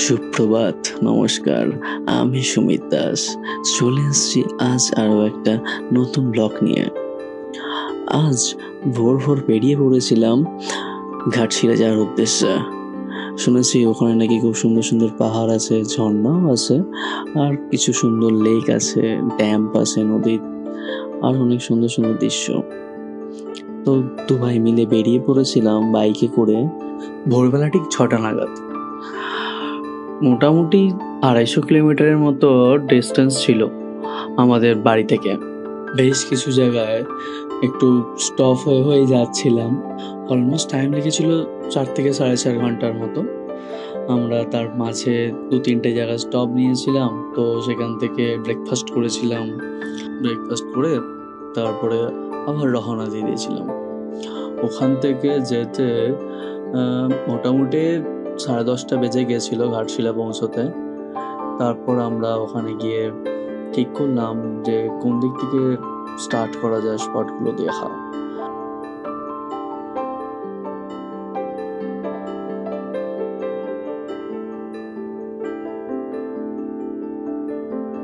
সুপ্রভাত, নমস্কার। আমি সুমিত দাস। চলে এসেছি আজ আরও একটা নতুন ব্লগ নিয়ে। আজ ভোর ভোর বেরিয়ে পড়েছিলাম ঘাটশিলা যাওয়ার উদ্দেশ্যে। শুনেছি ওখানে নাকি খুব সুন্দর সুন্দর পাহাড় আছে, ঝর্ণাও আছে, আর কিছু সুন্দর লেক আছে, ড্যাম আছে, নদী, আর অনেক সুন্দর সুন্দর দৃশ্য। তো দু ভাই মিলে বেরিয়ে পড়েছিলাম বাইকে করে ভোরবেলা ঠিক 6টা নাগাদ। মোটামুটি 250 কিলোমিটারের মতো ডিস্টেন্স ছিল আমাদের বাড়ি থেকে। বেশ কিছু জায়গায় একটু স্টপ হয়ে হয়ে যাচ্ছিলাম। অলমোস্ট টাইম লেগেছিল 4 থেকে 4.5 ঘন্টার মতো। আমরা তার মাঝে 2-3টে জায়গায় স্টপ নিয়েছিলাম, তো সেখান থেকে ব্রেকফাস্ট করেছিলাম। ব্রেকফাস্ট করে তারপরে আবার রওনা দিয়ে দিয়েছিলাম। ওখান থেকে যেতে মোটামুটি 10:30 বেজে গিয়েছিল ঘাটশিলা পৌঁছতে। তারপর আমরা ওখানে গিয়ে ঠিক করলাম যে কোন দিক থেকে স্টার্ট করা যায় স্পটগুলো দেখা।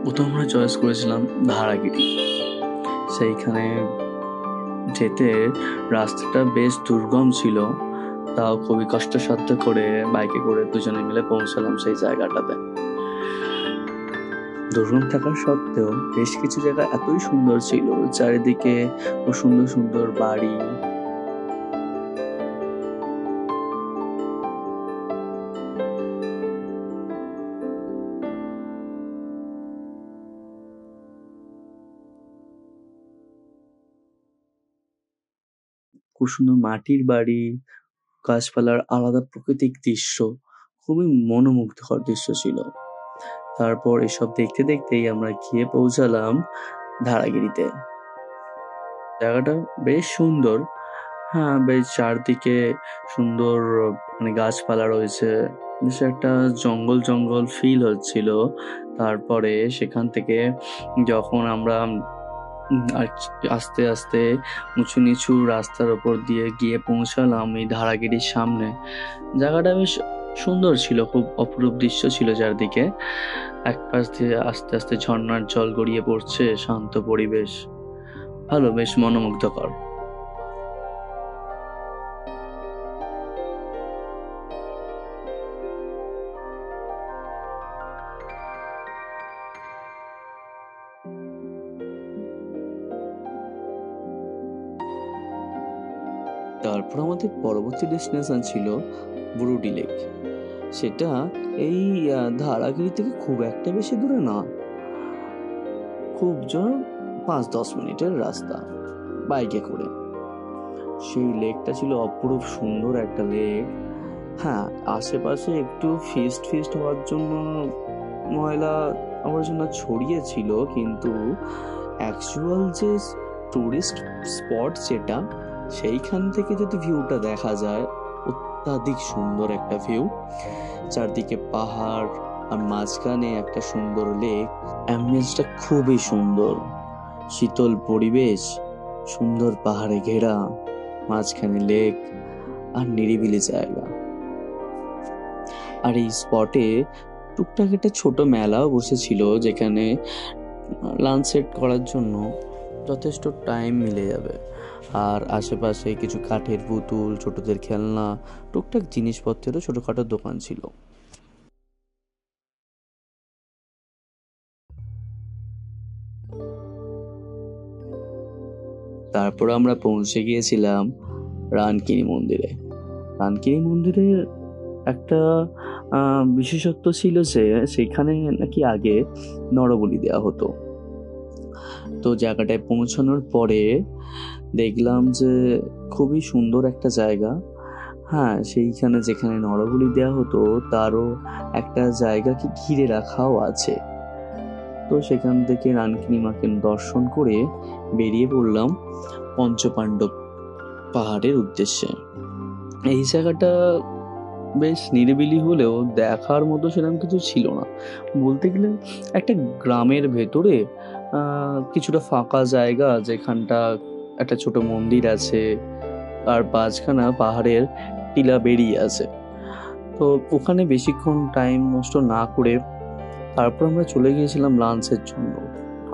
প্রথম আমরা চয়েস করেছিলাম ধারাগিরি। সেইখানে যেতে রাস্তাটা বেশ দুর্গম ছিল, তাও খুবই কষ্টসাধ্য করে বাইকে করে দুজনে মিলে পৌঁছালাম সেই জায়গাটাতে। দুর্গম থাকার সত্ত্বেও বেশ কিছু জায়গা এতই সুন্দর ছিল, চারিদিকে ও সুন্দর সুন্দর বাড়ি। খুব সুন্দর মাটির বাড়ি, গাছপালার আলাদা প্রাকৃতিক দৃশ্য, খুবই মনোমুগ্ধকর দৃশ্য ছিল। তারপর এসব দেখতে দেখতেই আমরা গিয়ে পৌঁছালাম ধারাগিরিতে। জায়গাটা বেশ সুন্দর। হ্যাঁ, বেশ চারদিকে সুন্দর গাছপালা রয়েছে, বেশ একটা জঙ্গল জঙ্গল ফিল হচ্ছিল। তারপরে সেখান থেকে যখন আমরা আস্তে আস্তে উঁচু নিচু রাস্তার ওপর দিয়ে গিয়ে পৌঁছালাম এই ধারাগিরির সামনে, জায়গাটা বেশ সুন্দর ছিল, খুব অপরূপ দৃশ্য ছিল চারদিকে। এক পাশ দিয়ে আস্তে আস্তে ঝর্ণার জল গড়িয়ে পড়ছে, শান্ত পরিবেশ, ভালো, বেশ মনোমুগ্ধকর। তারপর আমাদের পরবর্তী ডেস্টিনেশন ছিল বুরুডি লেক। সেটা এই ধারাগিরি থেকে খুব একটা বেশি দূরে না, খুব জোর 5-10 মিনিটের রাস্তা বাইকে করে। সেই লেকটা ছিল অপরূপ সুন্দর একটা লেক। হ্যাঁ, আশেপাশে একটু ফিস্ট হওয়ার জন্য ময়লা আবর্জনা ছড়িয়ে ছিল, কিন্তু অ্যাকচুয়াল যে টুরিস্ট স্পট যেটা, সেইখান থেকে যদি ভিউটা দেখা যায়, অত্যাধিক সুন্দর একটা ভিউ। চারদিকে পাহাড় আর মাঝখানে একটা সুন্দর লেক। অ্যাম্বিয়েন্সটা খুবই সুন্দর, শীতল পরিবেশ, সুন্দর পাহাড়ে ঘেরা, মাঝখানে লেক আর নিরিবিলি জায়গা। আর এই স্পটে টুকটাক একটা ছোট মেলাও বসেছিল, যেখানে লাঞ্চ সেট করার জন্য যথেষ্ট টাইম মিলে যাবে। আর আশেপাশে কিছু কাঠের পুতুল, ছোটদের খেলনা, টুকটাক জিনিসপত্রেরও ছোটখাটো দোকান ছিল। তারপর আমরা পৌঁছে গিয়েছিলাম রানকিনি মন্দিরে। রানকিনি মন্দিরের একটা বিশেষত্ব ছিল যে সেখানে নাকি আগে নরবলি দেওয়া হতো। তো জায়গাটায় পৌঁছানোর পরে দেখলাম যে খুবই সুন্দর একটা জায়গা। হ্যাঁ, সেইখানে যেখানে নরবলি দেওয়া হতো তারও একটা জায়গাকে ঘিরে রাখাও আছে। তো সেখান থেকে রানকিনি মাকে দর্শন করে বেরিয়ে পড়লাম পঞ্চপাণ্ডব পাহাড়ের উদ্দেশ্যে। এই জায়গাটা বেশ নিরিবিলি হলেও দেখার মতো সেরকম কিছু ছিল না। বলতে গেলে একটা গ্রামের ভেতরে কিছুটা ফাঁকা জায়গা, যেখানটা একটা ছোট মন্দির আছে আর 5খানা পাহাড়ের টিলা বেরিয়ে আছে। তো ওখানে বেশিক্ষণ টাইম নষ্ট না করে তারপর আমরা চলে গিয়েছিলাম লাঞ্চের জন্য,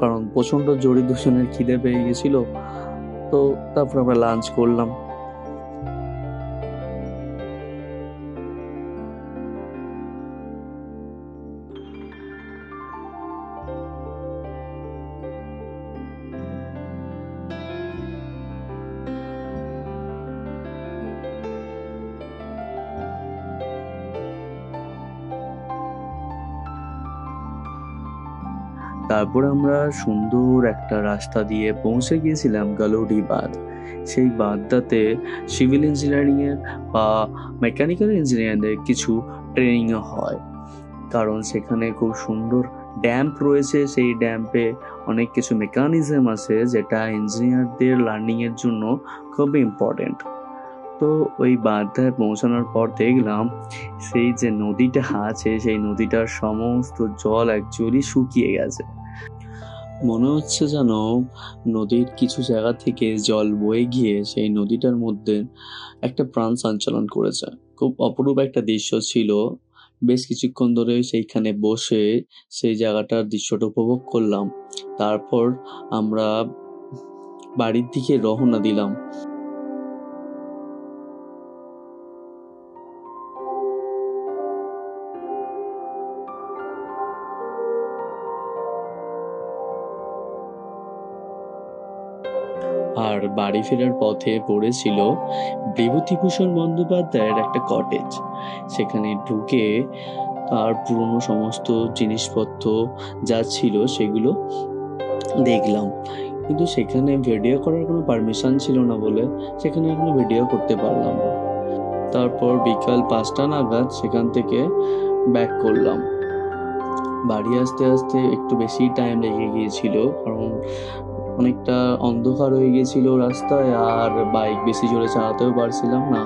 কারণ প্রচণ্ড জোরে দুজনের খিদে পেয়ে গেছিল। তো তারপর আমরা লাঞ্চ করলাম। তারপর আমরা সুন্দর একটা রাস্তা দিয়ে পৌঁছে গিয়েছিলাম গালোডি বাঁধ। সেই বাঁধটাতে সিভিল ইঞ্জিনিয়ারিংয়ের বা মেকানিক্যাল ইঞ্জিনিয়ারিংয়ের কিছু ট্রেনিংও হয়, কারণ সেখানে খুব সুন্দর ড্যাম্প রয়েছে। সেই ড্যাম্পে অনেক কিছু মেকানিজম আছে যেটা ইঞ্জিনিয়ারদের লার্নিংয়ের জন্য খুব ইম্পর্টেন্ট। তো ওই বাঁধটায় পৌঁছানোর পর দেখলাম সেই যে নদীটা আছে সেই নদীটার সমস্ত জল অ্যাকচুয়ালি শুকিয়ে গেছে। মনে হচ্ছে যেন নদীর কিছু জায়গা থেকে জল বয়ে গিয়ে সেই নদীটার মধ্যে একটা প্রাণ সঞ্চালন করেছে। খুব অপরূপ একটা দৃশ্য ছিল। বেশ কিছুক্ষণ ধরে সেইখানে বসে সেই জায়গাটার দৃশ্যটা উপভোগ করলাম। তারপর আমরা বাড়ির দিকে রওনা দিলাম। আর বাড়ি ফেরার পথে পড়েছিল বিভূতিভূষণ বন্দ্যোপাধ্যায়ের একটা কটেজ। সেখানে ঢুকে তার পুরনো সমস্ত জিনিসপত্র যা ছিল সেগুলো দেখলাম, কিন্তু সেখানে ভিডিও করার কোনো পারমিশন ছিল না বলে সেখানে এখনো ভিডিও করতে পারলাম না। তারপর বিকাল 5টা নাগাদ সেখান থেকে ব্যাক করলাম। বাড়ি আসতে আসতে একটু বেশি টাইম লেগে গিয়েছিল, কারণ অনেকটা অন্ধকার হয়ে গিয়েছিল রাস্তায়, আর বাইক বেশি জোরে চালাতেও পারছিলাম না।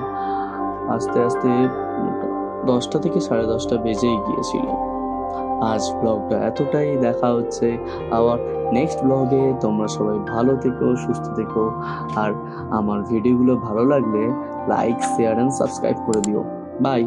আস্তে আস্তে 10টা থেকে 10:30 বেজেই গিয়েছিল। আজ ব্লগটা এতটাই। দেখা হচ্ছে আবার নেক্সট ব্লগে। তোমরা সবাই ভালো থেকো, সুস্থ থেকো, আর আমার ভিডিওগুলো ভালো লাগলে লাইক, শেয়ার অ্যান্ড সাবস্ক্রাইব করে দিও। বাই।